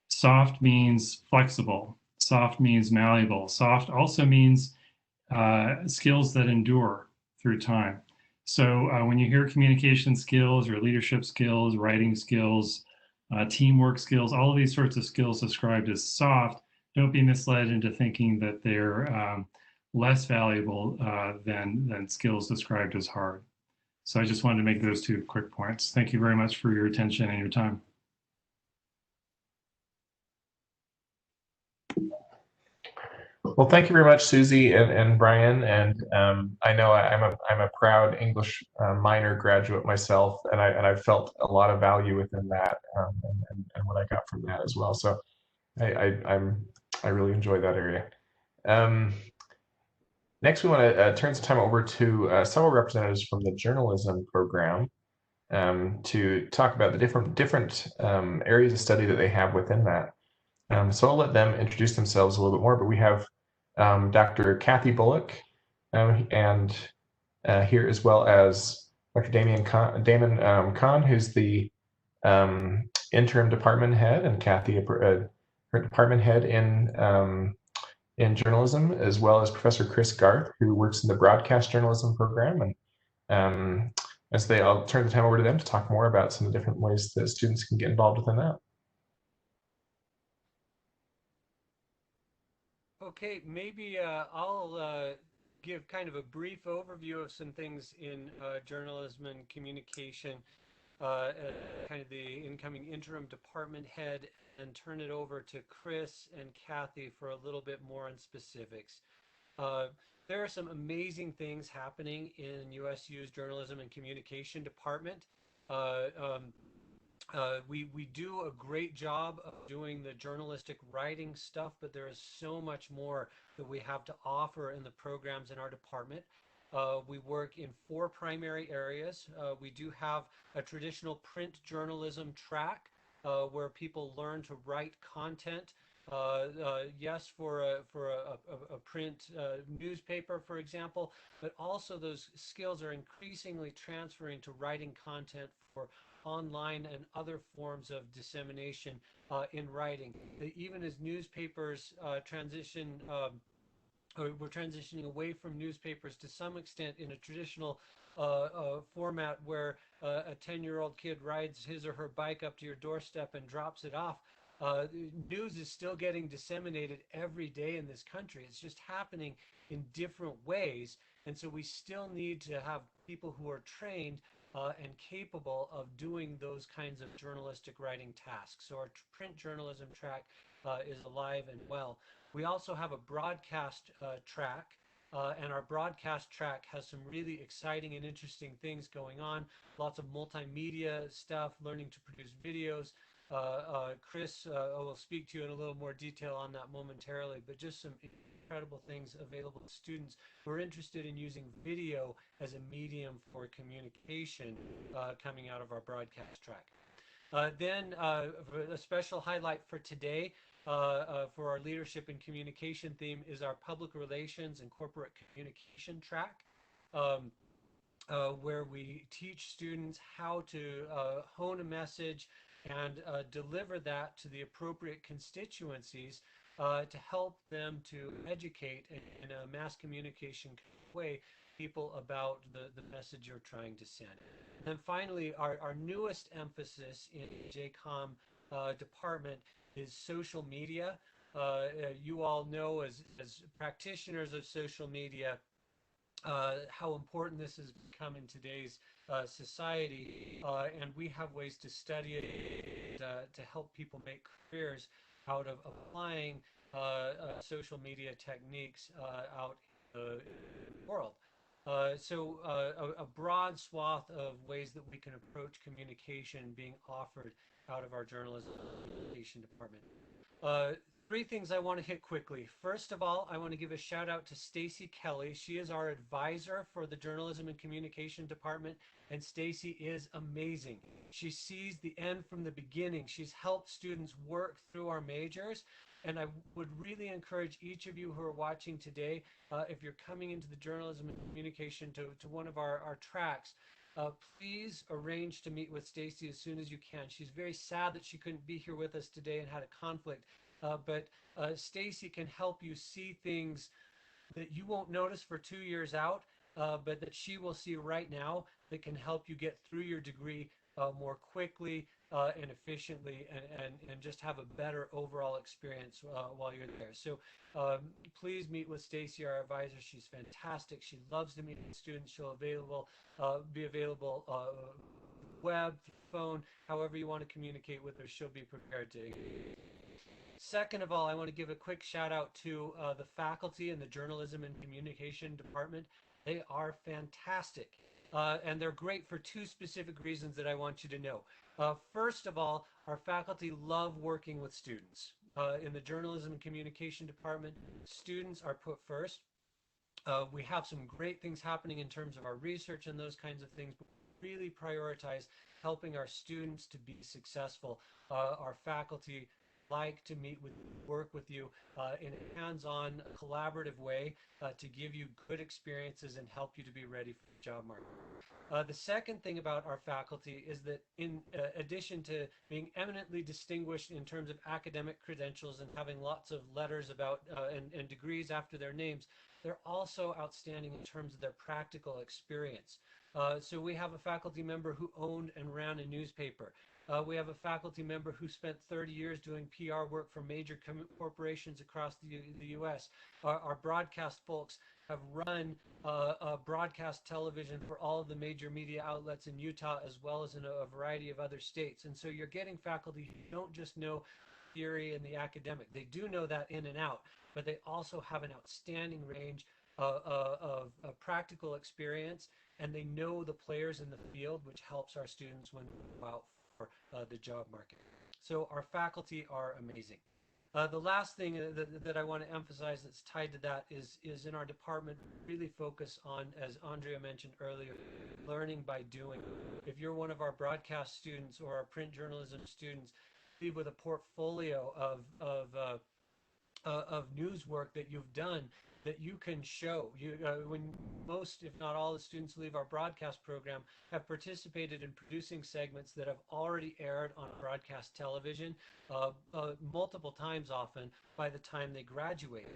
F: Soft means flexible. Soft means malleable. Soft also means skills that endure through time. So when you hear communication skills or leadership skills, writing skills, teamwork skills, all of these sorts of skills described as soft, don't be misled into thinking that they're less valuable than skills described as hard. So I just wanted to make those two quick points. Thank you very much for your attention and your time.
B: Well, thank you very much, Susie and Brian. And I know I'm a proud English minor graduate myself, and I've felt a lot of value within that and what I got from that as well. So I really enjoy that area. Next, we want to turn some time over to several representatives from the journalism program to talk about the different areas of study that they have within that. So I'll let them introduce themselves a little bit more, but we have Dr. Kathy Bullock and here, as well as Dr. Damon Kahn, who's the interim department head, and Kathy, her department head in journalism, as well as Professor Chris Garth, who works in the broadcast journalism program. And I'll turn the time over to them to talk more about some of the different ways that students can get involved within that.
G: Okay, maybe I'll give kind of a brief overview of some things in journalism and communication, kind of the incoming interim department head, and turn it over to Chris and Kathy for a little bit more on specifics. There are some amazing things happening in USU's journalism and communication department. We do a great job of doing the journalistic writing stuff, but there is so much more that we have to offer in the programs in our department. We work in 4 primary areas. We do have a traditional print journalism track where people learn to write content. Yes, for a print newspaper, for example, but also those skills are increasingly transferring to writing content for online and other forms of dissemination in writing. Even as newspapers transition, we're transitioning away from newspapers to some extent in a traditional format where a 10-year-old kid rides his or her bike up to your doorstep and drops it off. News is still getting disseminated every day in this country. It's just happening in different ways. And so we still need to have people who are trained and capable of doing those kinds of journalistic writing tasks. So our print journalism track is alive and well. We also have a broadcast track, and our broadcast track has some really exciting and interesting things going on. Lots of multimedia stuff, learning to produce videos. Chris will speak to you in a little more detail on that momentarily, but just some incredible things available to students who are interested in using video as a medium for communication coming out of our broadcast track. Then a special highlight for today for our leadership and communication theme is our public relations and corporate communication track. Where we teach students how to hone a message and deliver that to the appropriate constituencies to help them to educate in a mass communication way people about the message you're trying to send. And finally, our newest emphasis in JCOM department is social media. You all know as practitioners of social media how important this has become in today's society, and we have ways to study it to help people make careers out of applying social media techniques out in the world. So a broad swath of ways that we can approach communication being offered out of our journalism and communication department. 3 things I want to hit quickly. First of all, I want to give a shout out to Stacy Kelly. She is our advisor for the Journalism and Communication Department, and Stacy is amazing. She sees the end from the beginning. She's helped students work through our majors, and I would really encourage each of you who are watching today, if you're coming into the Journalism and Communication to one of our tracks, please arrange to meet with Stacy as soon as you can. She's very sad that she couldn't be here with us today and had a conflict. But Stacy can help you see things that you won't notice for 2 years out, but that she will see right now that can help you get through your degree more quickly and efficiently and just have a better overall experience while you're there. So please meet with Stacy, our advisor. She's fantastic. She loves to meet with students. She'll be available web, phone, however you want to communicate with her, she'll be prepared to. Second of all, I want to give a quick shout out to the faculty in the Journalism and Communication Department. They are fantastic. And they're great for 2 specific reasons that I want you to know. First of all, our faculty love working with students. In the Journalism and Communication Department, students are put first. We have some great things happening in terms of our research and those kinds of things, but we really prioritize helping our students to be successful. Our faculty like to meet with, work with you in a hands-on, collaborative way to give you good experiences and help you to be ready for the job market. The second thing about our faculty is that in addition to being eminently distinguished in terms of academic credentials and having lots of letters about and degrees after their names, they're also outstanding in terms of their practical experience. So we have a faculty member who owned and ran a newspaper. We have a faculty member who spent 30 years doing PR work for major corporations across the U.S. Our broadcast folks have run broadcast television for all of the major media outlets in Utah as well as in a variety of other states. And so you're getting faculty who don't just know theory and the academic. They do know that in and out, but they also have an outstanding range of practical experience, and they know the players in the field, which helps our students when we go out for the job market. So our faculty are amazing. The last thing that I want to emphasize that's tied to that is in our department, really focus on, as Andrea mentioned earlier, learning by doing. If you're one of our broadcast students or our print journalism students, leave with a portfolio of news work that you've done that you can show. When most, if not all, the students who leave our broadcast program have participated in producing segments that have already aired on broadcast television multiple times often by the time they graduate.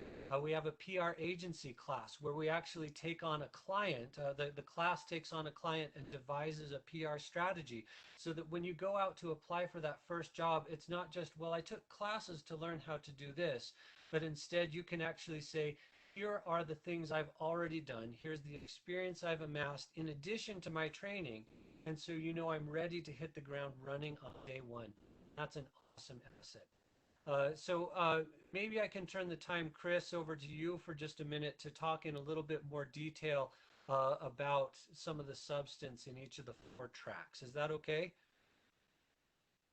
G: We have a PR agency class where we actually take on a client. The class takes on a client and devises a PR strategy so that when you go out to apply for that first job, it's not just, well, I took classes to learn how to do this, but instead you can actually say, here are the things I've already done. Here's the experience I've amassed in addition to my training. And so you know I'm ready to hit the ground running on day one. That's an awesome asset. So maybe I can turn the time, Chris, over to you for just a minute to talk in a little bit more detail about some of the substance in each of the 4 tracks. Is that okay?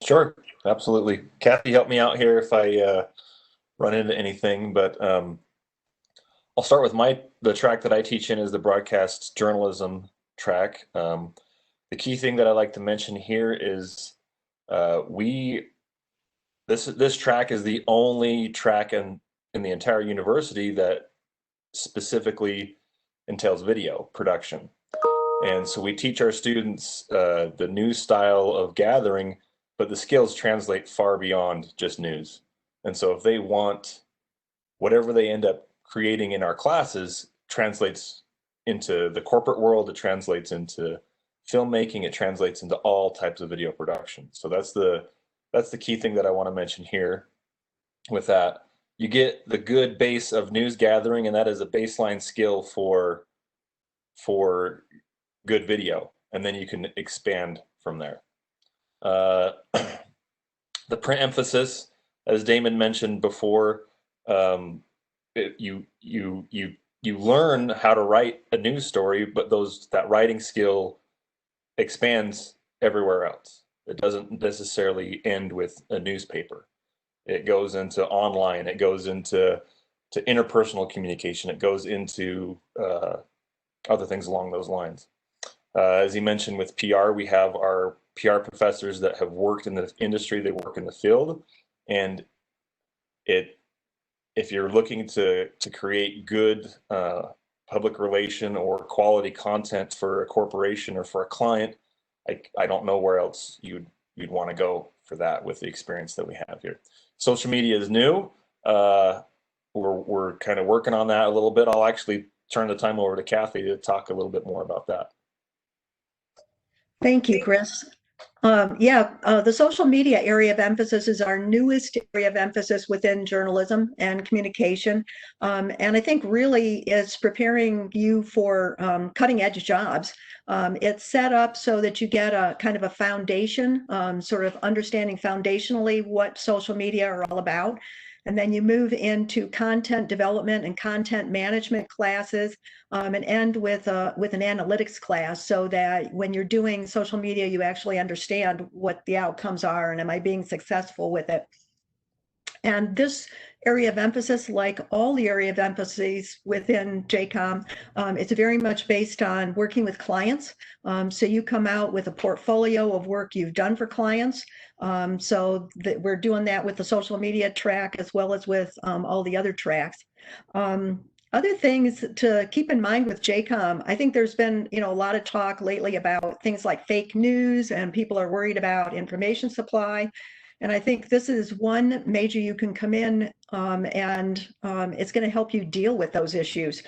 H: Sure, absolutely. Kathy, help me out here if I run into anything, but I'll start with the track that I teach in is the broadcast journalism track. The key thing that I like to mention here is this track is the only track in the entire university that specifically entails video production. And so we teach our students the new style of gathering, but the skills translate far beyond just news. And so if they want whatever they end up creating in our classes translates into the corporate world, it translates into filmmaking, it translates into all types of video production. So that's the key thing that I want to mention here. With that, you get the good base of news gathering, and that is a baseline skill for good video, and then you can expand from there. The print emphasis, as Damon mentioned before, you learn how to write a news story, but that writing skill expands everywhere else. It doesn't necessarily end with a newspaper. It goes into online. It goes into interpersonal communication. It goes into other things along those lines. As he mentioned with PR, we have our PR professors that have worked in the industry. They work in the field, and if you're looking to create good public relation or quality content for a corporation or for a client, I don't know where else you'd want to go for that with the experience that we have here. Social media is new. We're kind of working on that a little bit. I'll actually turn the time over to Kathy to talk a little bit more about that.
I: Thank you, Chris. The social media area of emphasis is our newest area of emphasis within journalism and communication. And I think really it's preparing you for cutting edge jobs. It's set up so that you get a kind of a foundation, sort of understanding foundationally what social media are all about. And then you move into content development and content management classes, and end with an analytics class, so that when you're doing social media, you actually understand what the outcomes are and am I being successful with it. And this area of emphasis, like all the area of emphases within JCOM, it's very much based on working with clients. So you come out with a portfolio of work you've done for clients. So that we're doing that with the social media track as well as with all the other tracks. Other things to keep in mind with JCOM, I think there's been a lot of talk lately about things like fake news, and people are worried about information supply. And I think this is one major you can come in and it's going to help you deal with those issues.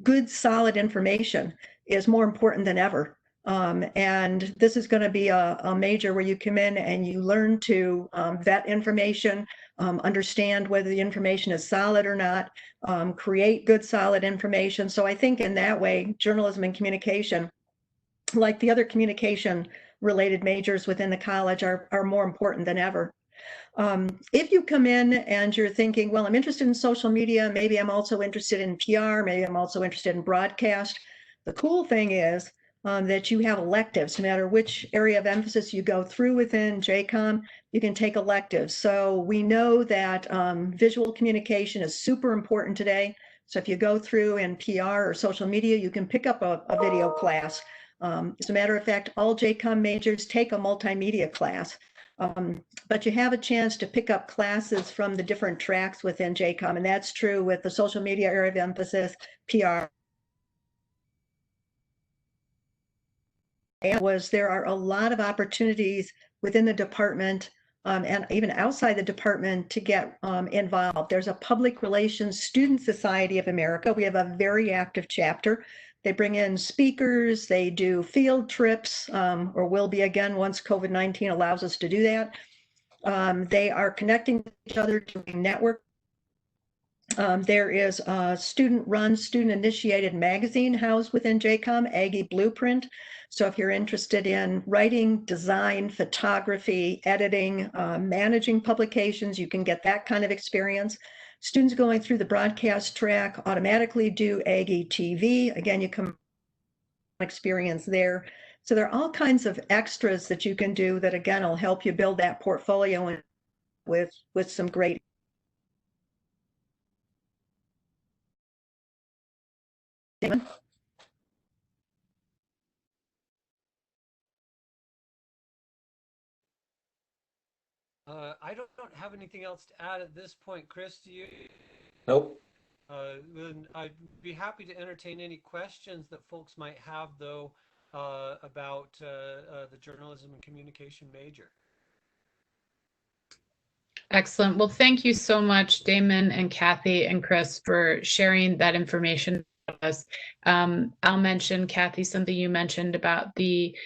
I: Good, solid information is more important than ever. And this is going to be a major where you come in and you learn to vet information, understand whether the information is solid or not, create good, solid information. So I think in that way, journalism and communication, like the other communication related majors within the college, are more important than ever. If you come in and you're thinking, well, I'm interested in social media, maybe I'm also interested in PR, maybe I'm also interested in broadcast. The cool thing is that you have electives. No matter which area of emphasis you go through within JCOM, you can take electives. So we know that visual communication is super important today. So if you go through in PR or social media, you can pick up a video class. As a matter of fact, all JCOM majors take a multimedia class. But you have a chance to pick up classes from the different tracks within JCOM, and that's true with the social media area of emphasis, PR. And there are a lot of opportunities within the department and even outside the department to get involved. There's a Public Relations Student Society of America. We have a very active chapter. They bring in speakers, they do field trips, or will be again once COVID-19 allows us to do that. They are connecting with each other, doing network. There is a student-run, student-initiated magazine housed within JCOM, Aggie Blueprint. So if you're interested in writing, design, photography, editing, managing publications, you can get that kind of experience. Students going through the broadcast track automatically do Aggie TV. Again, you can experience there. So there are all kinds of extras that you can do that, again, will help you build that portfolio with some great.
G: I don't have anything else to add at this point. Chris, do you?
H: Nope.
G: Then I'd be happy to entertain any questions that folks might have, though, about the journalism and communication major.
A: Excellent. Well, thank you so much, Damon and Kathy and Chris, for sharing that information with us. I'll mention, Kathy, something you mentioned about the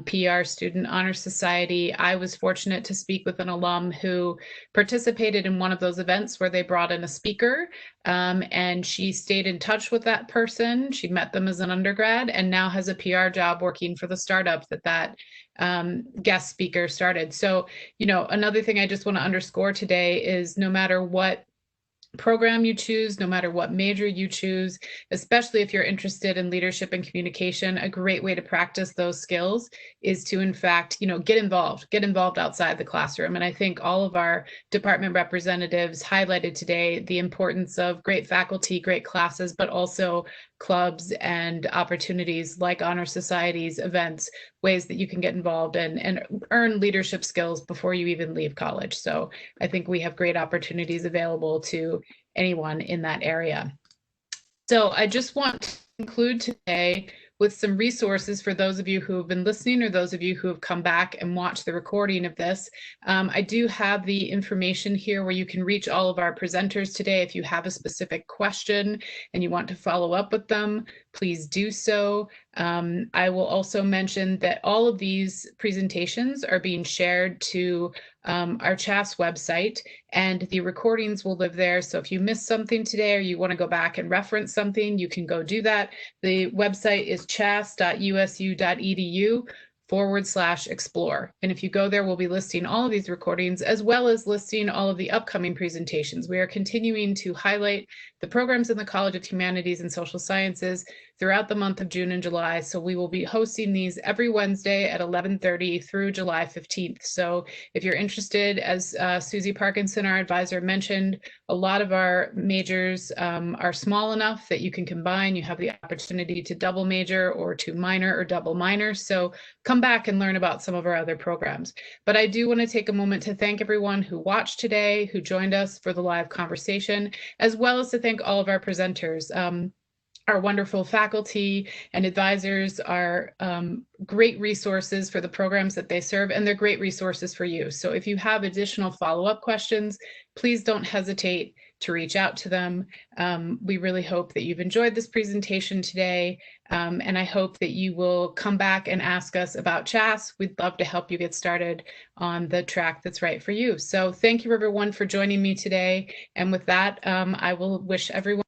A: PR Student Honor Society. I was fortunate to speak with an alum who participated in one of those events where they brought in a speaker, and she stayed in touch with that person. She met them as an undergrad and now has a PR job working for the startup that guest speaker started. So, you know, another thing I just want to underscore today is no matter what program you choose, no matter what major you choose, especially if you're interested in leadership and communication, a great way to practice those skills is to, in fact, you know, get involved outside the classroom. And I think all of our department representatives highlighted today the importance of great faculty, great classes, but also clubs and opportunities like honor societies, events, ways that you can get involved and earn leadership skills before you even leave college. So I think we have great opportunities available to anyone in that area. So I just want to conclude today with some resources for those of you who have been listening or those of you who have come back and watched the recording of this. I do have the information here where you can reach all of our presenters today. If you have a specific question and you want to follow up with them, please do so. I will also mention that all of these presentations are being shared to our CHaSS website, and the recordings will live there. So if you missed something today or you want to go back and reference something, you can go do that. The website is chas.usu.edu/explore. And if you go there, we'll be listing all of these recordings as well as listing all of the upcoming presentations. We are continuing to highlight the programs in the College of Humanities and Social Sciences throughout the month of June and July. So we will be hosting these every Wednesday at 11:30 through July 15th. So if you're interested, as Susie Parkinson, our advisor, mentioned, a lot of our majors are small enough that you can combine. You have the opportunity to double major or to minor or double minor. So come back and learn about some of our other programs. But I do want to take a moment to thank everyone who watched today, who joined us for the live conversation, as well as to thank all of our presenters. Our wonderful faculty and advisors are great resources for the programs that they serve, and they're great resources for you. So if you have additional follow-up questions, please don't hesitate to reach out to them. We really hope that you've enjoyed this presentation today, and I hope that you will come back and ask us about CHaSS. We'd love to help you get started on the track that's right for you. So thank you, everyone, for joining me today. And with that, I will wish everyone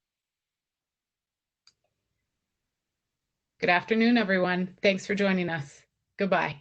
A: good afternoon, everyone. Thanks for joining us. Goodbye.